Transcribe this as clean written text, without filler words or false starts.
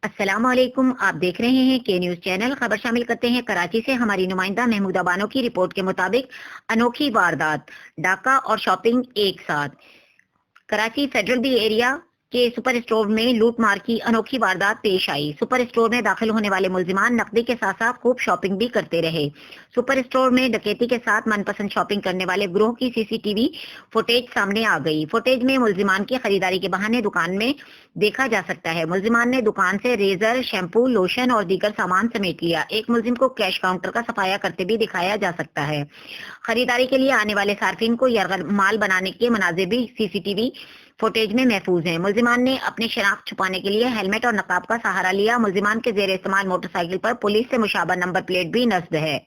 السلام علیکم، آپ دیکھ رہے ہیں کے نیوز چینل۔ خبر شامل کرتے ہیں کراچی سے ہماری نمائندہ محمودہ بانو کی رپورٹ کے مطابق انوکھی واردات، ڈاکہ اور شاپنگ ایک ساتھ۔ کراچی فیڈرل بی ایریا کے سپر اسٹور میں لوٹ مار کی انوکھی واردات پیش آئی۔ سپر اسٹور میں داخل ہونے والے ملزمان نقدی کے ساتھ ساتھ خوب شاپنگ بھی کرتے رہے۔ سپر اسٹور میں ڈکیتی کے ساتھ من پسند شاپنگ کرنے والے گروہ کی سی سی ٹی وی فوٹیج سامنے آ گئی۔ فوٹیج میں ملزمان کی خریداری کے بہانے دکان میں دیکھا جا سکتا ہے۔ ملزمان نے دکان سے ریزر، شیمپو، لوشن اور دیگر سامان سمیٹ لیا۔ ایک ملزم کو کیش کاؤنٹر کا صفایا کرتے بھی دکھایا جا سکتا ہے۔ خریداری کے لیے آنے والے صارفین کو یرغمال بنانے کے مناظر بھی سی سی ٹی وی فوٹیج میں محفوظ ہیں۔ ملزمان نے اپنی شناخت چھپانے کے لیے ہیلمٹ اور نقاب کا سہارا لیا۔ ملزمان کے زیر استعمال موٹر سائیکل پر پولیس سے مشابہ نمبر پلیٹ بھی نصب ہے۔